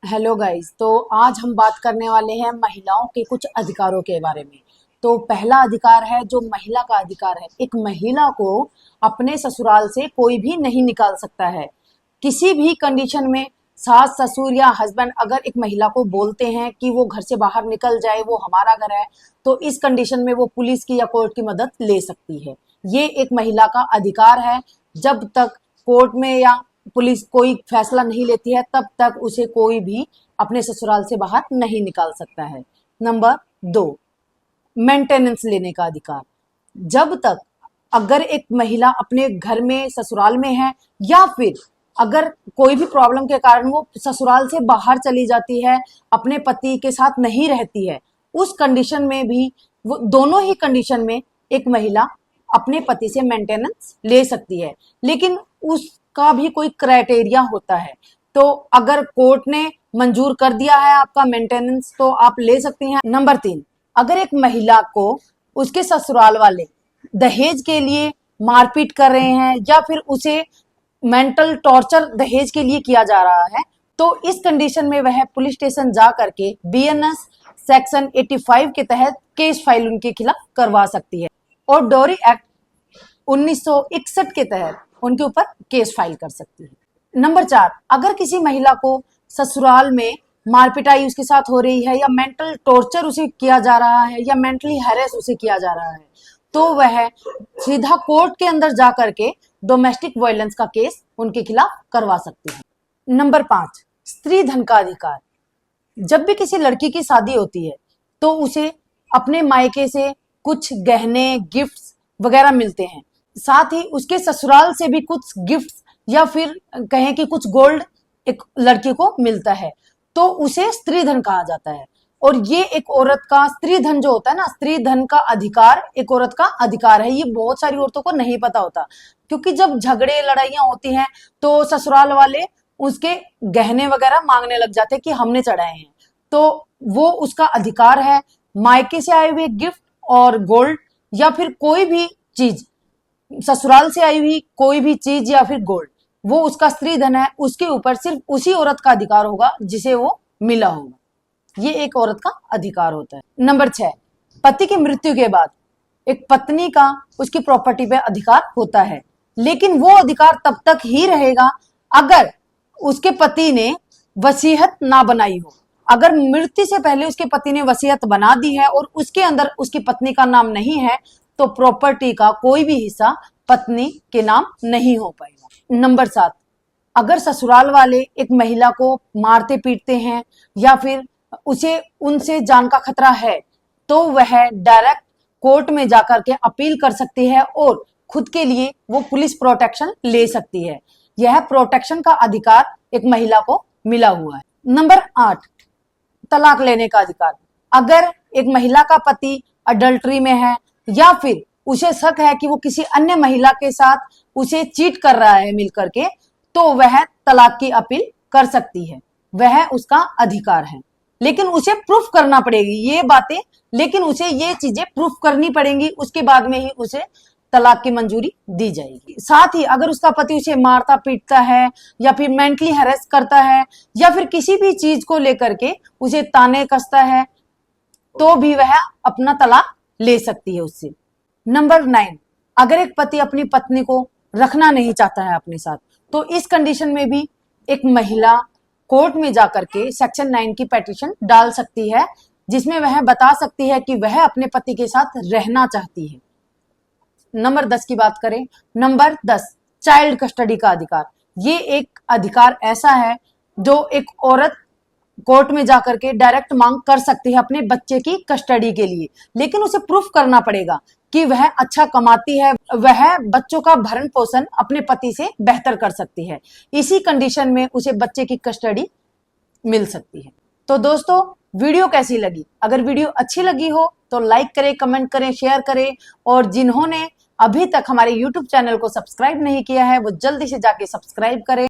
Hello guys. तो आज हम बात करने वाले हैं महिलाओं के कुछ अधिकारों के बारे में। तो पहला अधिकार है जो महिला का अधिकार है। एक महिला को अपने ससुराल से कोई भी नहीं निकाल सकता है। किसी भी कंडीशन में सास ससुर या हस्बैंड अगर एक महिला को बोलते हैं कि वो घर से बाहर निकल जाए, वो हमारा घर है, तो इस कंडीशन में वो पुलिस की या कोर्ट की मदद ले सकती है। ये एक महिला का अधिकार है। जब तक कोर्ट में या पुलिस कोई फैसला नहीं लेती है तब तक उसे कोई भी अपने ससुराल से बाहर नहीं निकाल सकता है। नंबर 2, मेंटेनेंस लेने का अधिकार। जब तक अगर एक महिला अपने घर में ससुराल में है या फिर अगर कोई भी प्रॉब्लम के कारण वो ससुराल से बाहर चली जाती है, अपने पति के साथ नहीं रहती है, उस कंडीशन में भी वो दोनों ही कंडीशन में एक महिला अपने पति से मेंटेनेंस ले सकती है। लेकिन उसका भी कोई क्राइटेरिया होता है। तो अगर कोर्ट ने मंजूर कर दिया है आपका मेंटेनेंस तो आप ले सकती हैं। नंबर 3, अगर एक महिला को उसके ससुराल वाले दहेज के लिए मारपीट कर रहे हैं या फिर उसे मेंटल टॉर्चर दहेज के लिए किया जा रहा है, तो इस कंडीशन में वह पुलिस स्टेशन जा करके बीएनएस सेक्शन 85 के तहत केस फाइल उनके खिलाफ करवा सकती है और डोरी एक्ट 1961 के तहत उनके ऊपर केस फाइल कर सकती है। नंबर 4, अगर किसी महिला को ससुराल में मारपिटाई उसके साथ हो रही है या मेंटल टॉर्चर उसे किया जा रहा है या मेंटली हैरेस उसे किया जा रहा है, तो वह सीधा कोर्ट के अंदर जा करके डोमेस्टिक वायलेंस का केस उनके खिलाफ करवा सकती है। नंबर 5, स्त्री धन का अधिकार। जब भी किसी लड़की की शादी होती है तो उसे अपने मायके से कुछ गहने, गिफ्ट्स वगैरह मिलते हैं। साथ ही उसके ससुराल से भी कुछ गिफ्ट्स या फिर कहें कि कुछ गोल्ड एक लड़की को मिलता है, तो उसे स्त्री धन कहा जाता है। और ये एक औरत का स्त्री धन जो होता है ना, स्त्री धन का अधिकार एक औरत का अधिकार है। ये बहुत सारी औरतों को नहीं पता होता, क्योंकि जब झगड़े लड़ाइयां होती हैं तो ससुराल वाले उसके गहने वगैरह मांगने लग जाते हैं कि हमने चढ़ाए हैं, तो वो उसका अधिकार है। मायके से आए हुए गिफ्ट और गोल्ड या फिर कोई भी चीज, ससुराल से आई हुई कोई भी चीज या फिर गोल्ड, वो उसका स्त्री धन है। उसके ऊपर सिर्फ उसी औरत का अधिकार होगा जिसे वो मिला होगा। ये एक औरत का अधिकार होता है। नंबर 6, पति की मृत्यु के बाद एक पत्नी का उसकी प्रॉपर्टी पे अधिकार होता है, लेकिन वो अधिकार तब तक ही रहेगा अगर उसके पति ने वसीयत ना बनाई हो। अगर मृत्यु से पहले उसके पति ने वसीयत बना दी है और उसके अंदर उसकी पत्नी का नाम नहीं है, तो प्रॉपर्टी का कोई भी हिस्सा पत्नी के नाम नहीं हो पाएगा। नंबर 7, अगर ससुराल वाले एक महिला को मारते पीटते हैं या फिर उसे उनसे जान का खतरा है, तो वह डायरेक्ट कोर्ट में जाकर के अपील कर सकती है और खुद के लिए वो पुलिस प्रोटेक्शन ले सकती है। यह प्रोटेक्शन का अधिकार एक महिला को मिला हुआ है। नंबर 8, तलाक लेने का अधिकार। अगर एक महिला का पति अडल्ट्री में है या फिर उसे शक है कि वो किसी अन्य महिला के साथ उसे चीट कर रहा है मिलकर के, तो वह तलाक की अपील कर सकती है। वह उसका अधिकार है, लेकिन उसे प्रूफ करना पड़ेगी ये बातें, लेकिन उसे ये चीजें प्रूफ करनी पड़ेंगी, उसके बाद में ही उसे तलाक की मंजूरी दी जाएगी। साथ ही अगर उसका पति उसे मारता पीटता है या फिर मेंटली हैरेस करता है या फिर किसी भी चीज को लेकर के उसे ताने कसता है, तो भी वह अपना तलाक ले सकती है उससे। नंबर 9, अगर एक पति अपनी पत्नी को रखना नहीं चाहता है अपने साथ, तो इस कंडीशन में भी एक महिला कोर्ट में जाकर के सेक्शन 9 की पिटीशन डाल सकती है, जिसमें वह बता सकती है कि वह अपने पति के साथ रहना चाहती है। नंबर 10 की बात करें। नंबर 10, चाइल्ड कस्टडी का अधिकार। ये एक अधिकार ऐसा है जो एक औरत कोर्ट में जाकर के डायरेक्ट मांग कर सकती है अपने बच्चे की कस्टडी के लिए, लेकिन उसे प्रूफ करना पड़ेगा कि वह अच्छा कमाती है, वह बच्चों का भरण पोषण अपने पति से बेहतर कर सकती है। इसी कंडीशन में उसे बच्चे की कस्टडी मिल सकती है। तो दोस्तों, वीडियो कैसी लगी? अगर वीडियो अच्छी लगी हो तो लाइक करें, कमेंट करें, शेयर करें, और जिन्होंने अभी तक हमारे YouTube चैनल को सब्सक्राइब नहीं किया है वो जल्दी से जाके सब्सक्राइब करें।